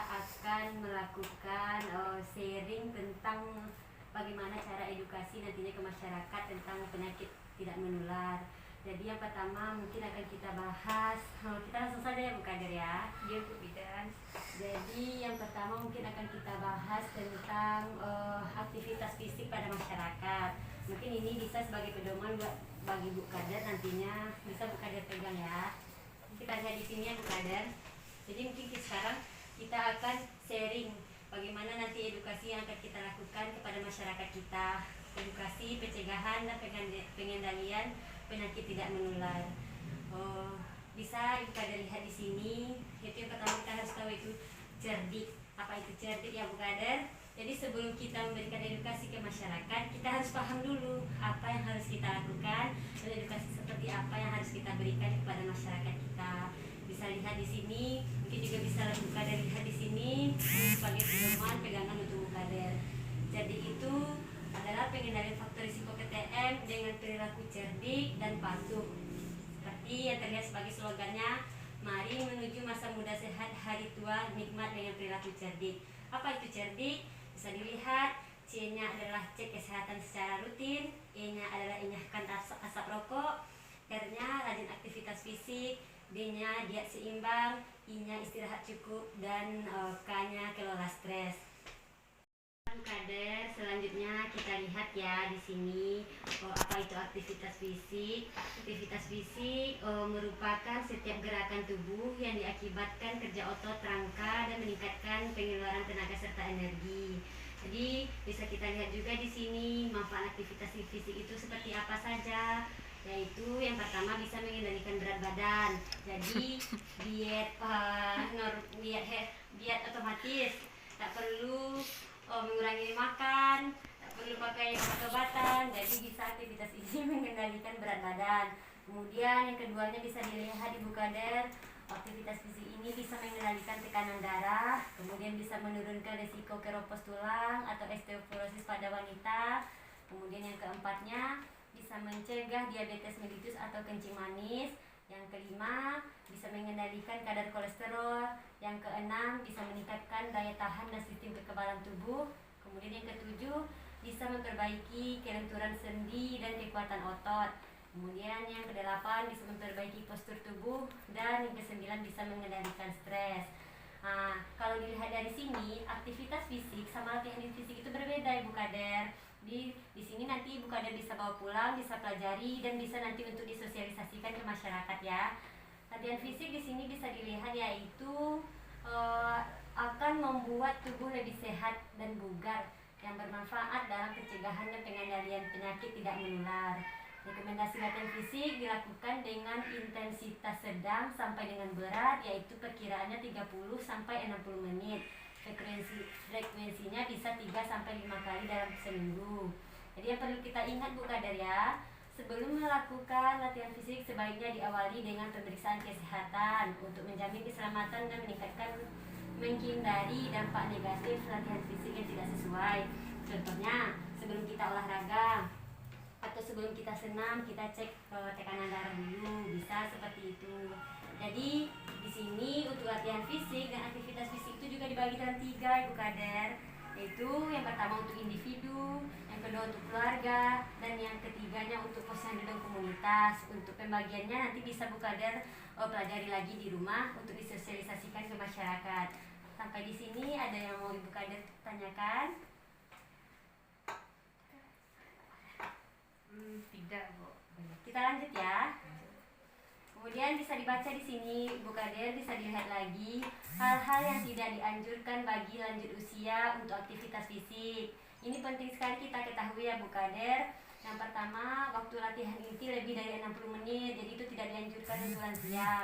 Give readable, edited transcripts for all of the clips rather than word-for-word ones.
akan melakukan sharing tentang bagaimana cara edukasi nantinya ke masyarakat tentang penyakit tidak menular. Jadi yang pertama mungkin akan kita bahas, kita langsung saja ya Bu Kader ya. Dia Bu Bidan. Jadi yang pertama mungkin akan kita bahas tentang aktivitas fisik pada masyarakat. Mungkin ini bisa sebagai pedoman buat bagi Bu Kader, nantinya bisa Bu Kader pegang ya. Kita lihat di sini ya Bu Kader. Jadi mungkin sekarang kita akan sharing bagaimana nanti edukasi yang akan kita lakukan kepada masyarakat kita. Edukasi, pencegahan, dan pengendalian penyakit tidak menular. Bisa Ibu Kader lihat di sini. Itu yang pertama kita harus tahu itu cerdik. Apa itu cerdik ya Bu Kader? Jadi sebelum kita memberikan edukasi ke masyarakat, kita harus paham dulu apa yang harus kita lakukan dan edukasi seperti apa yang harus kita berikan kepada masyarakat kita. Bisa lihat di sini, mungkin juga bisa Bu Kader lihat di sini sebagai pedoman pegangan untuk Bu Kader. Jadi itu adalah pengendalian faktor risiko PTM dengan perilaku cerdik dan patuh. Seperti yang terlihat sebagai slogannya, mari menuju masa muda sehat, hari tua nikmat dengan perilaku cerdik. Apa itu cerdik? Bisa dilihat, C-nya adalah cek kesehatan secara rutin, E-nya adalah enyahkan asap rokok, R-nya rajin aktivitas fisik, D-nya diet seimbang, I-nya istirahat cukup, dan K-nya kelola stres. Kader, selanjutnya kita lihat ya di sini apa itu aktivitas fisik. Aktivitas fisik merupakan setiap gerakan tubuh yang diakibatkan kerja otot, rangka, dan meningkatkan pengeluaran tenaga serta energi. Jadi bisa kita lihat juga di sini manfaat aktivitas fisik itu seperti apa saja. Yaitu yang pertama bisa mengendalikan berat badan. Jadi diet otomatis, tak perlu mengurangi makan, tak perlu pakai obat-obatan. Jadi bisa aktivitas ini mengendalikan berat badan. Kemudian yang keduanya bisa dilihat di Bu Kader, aktivitas fisik ini bisa mengendalikan tekanan darah, kemudian bisa menurunkan risiko keropos tulang atau osteoporosis pada wanita. Kemudian yang keempatnya bisa mencegah diabetes mellitus atau kencing manis. Yang kelima bisa mengendalikan kadar kolesterol. Yang keenam bisa meningkatkan daya tahan dan sistem kekebalan tubuh. Kemudian yang ketujuh bisa memperbaiki kelenturan sendi dan kekuatan otot. Kemudian yang kedelapan bisa memperbaiki postur tubuh, dan yang kesembilan bisa mengendalikan stres. Nah, kalau dilihat dari sini, aktivitas fisik sama latihan fisik itu berbeda Ibu Kader. Di sini nanti Ibu Kader bisa bawa pulang, bisa pelajari, dan bisa nanti untuk disosialisasikan ke masyarakat ya. Latihan fisik di sini bisa dilihat yaitu akan membuat tubuh lebih sehat dan bugar, yang bermanfaat dalam pencegahan dan pengendalian penyakit tidak menular. Rekomendasi latihan fisik dilakukan dengan intensitas sedang sampai dengan berat, yaitu perkiraannya 30 sampai 60 menit. Frekuensinya bisa 3 sampai 5 kali dalam seminggu. Jadi yang perlu kita ingat Bu Kader ya, sebelum melakukan latihan fisik sebaiknya diawali dengan pemeriksaan kesehatan untuk menjamin keselamatan dan menghindari dampak negatif latihan fisik yang tidak sesuai. Contohnya, sebelum kita olahraga atau sebelum kita senam, kita cek tekanan darah dulu, bisa seperti itu. Jadi di sini untuk latihan fisik dan aktivitas fisik itu juga dibagi dalam 3 Ibu Kader, yaitu yang pertama untuk individu, yang kedua untuk keluarga, dan yang ketiganya untuk posyandu dan komunitas. Untuk pembagiannya nanti bisa Bu Kader pelajari lagi di rumah untuk disosialisasikan ke masyarakat. Sampai di sini ada yang mau Ibu Kader tanyakan? Tidak Bu. Kita lanjut ya. Kemudian bisa dibaca di sini Bu Kader, bisa dilihat lagi hal-hal yang tidak dianjurkan bagi lanjut usia untuk aktivitas fisik. Ini penting sekali kita ketahui ya Bu Kader. Yang pertama, waktu latihan inti lebih dari 60 menit, jadi itu tidak dianjurkan untuk lansia.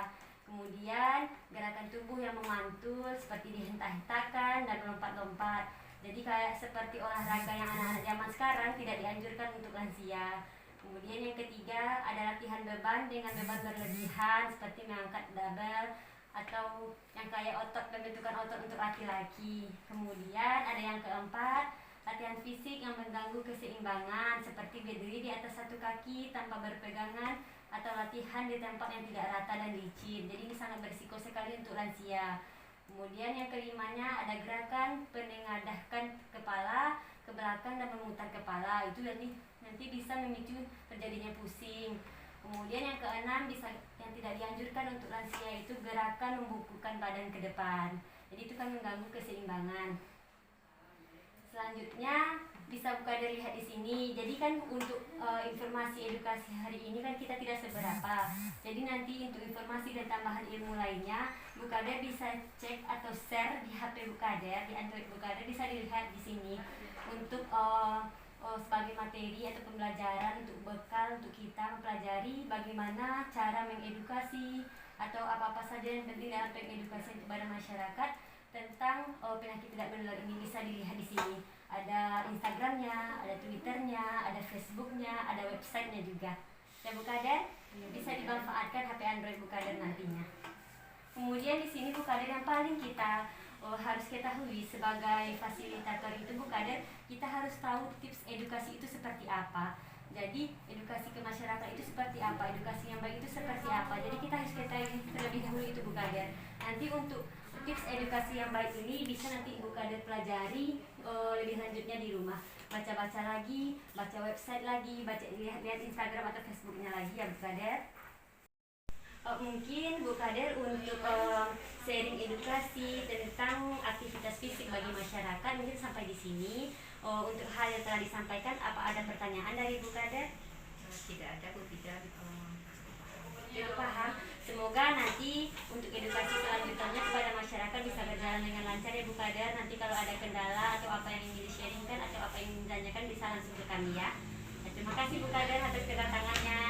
Kemudian gerakan tubuh yang memantul seperti dihentak-hentakan dan melompat-lompat. Jadi kayak seperti olahraga yang anak-anak zaman sekarang tidak dianjurkan untuk lansia. Kemudian yang ketiga ada latihan beban dengan beban berlebihan seperti mengangkat dumbbell atau yang kayak pembentukan otot untuk laki-laki. Kemudian ada yang keempat, latihan fisik yang mengganggu keseimbangan seperti berdiri di atas satu kaki tanpa berpegangan atau latihan di tempat yang tidak rata dan licin. Jadi ini sangat berisiko sekali untuk lansia. Kemudian yang kelimanya ada gerakan penengadahkan kepala ke belakang dan memutar kepala. Itu nanti bisa memicu terjadinya pusing. Kemudian yang keenam yang tidak dianjurkan untuk lansia itu gerakan membukukan badan ke depan. Jadi itu kan mengganggu keseimbangan. Selanjutnya bisa Bukader lihat di sini. Jadi kan untuk informasi edukasi hari ini kan kita tidak seberapa. Jadi nanti untuk informasi dan tambahan ilmu lainnya, Bukader bisa cek atau share di HP Bukader, di Android Bukader bisa dilihat di sini untuk sebagai materi atau pembelajaran untuk bekal untuk kita mempelajari bagaimana cara mengedukasi atau apa-apa saja yang penting dalam pengedukasian kepada masyarakat tentang penyakit tidak menular ini. Bisa dilihat di sini. Ada Instagramnya, ada Twitternya, ada Facebooknya, ada websitenya juga. Ya Bukader, bisa dimanfaatkan HP Android Bukader nantinya. Kemudian di sini Bukader yang paling kita harus ketahui sebagai fasilitator itu Bukader, kita harus tahu tips edukasi itu seperti apa. Jadi edukasi ke masyarakat itu seperti apa, edukasi yang baik itu seperti apa. Jadi kita harus ketahui terlebih dahulu itu Bukader. Nanti untuk tips edukasi yang baik ini bisa nanti Bukader pelajari lebih lanjutnya di rumah. Baca-baca lagi, baca website lagi, lihat Instagram atau Facebooknya lagi ya Bukader. Mungkin Bukader untuk sharing edukasi tentang aktivitas fisik bagi masyarakat mungkin sampai di sini. Untuk hal yang telah disampaikan, apa ada pertanyaan dari Bukader? Tidak ada, Bu. Tidak paham. Semoga nanti untuk edukasi selanjutnya kepada masyarakat bisa berjalan dengan lancar ya Bukader. Nanti kalau ada kendala atau apa yang ingin di-sharingkan atau apa yang ingin ditanyakan bisa langsung ke kami ya. Terima kasih Bukader atas kedatangannya.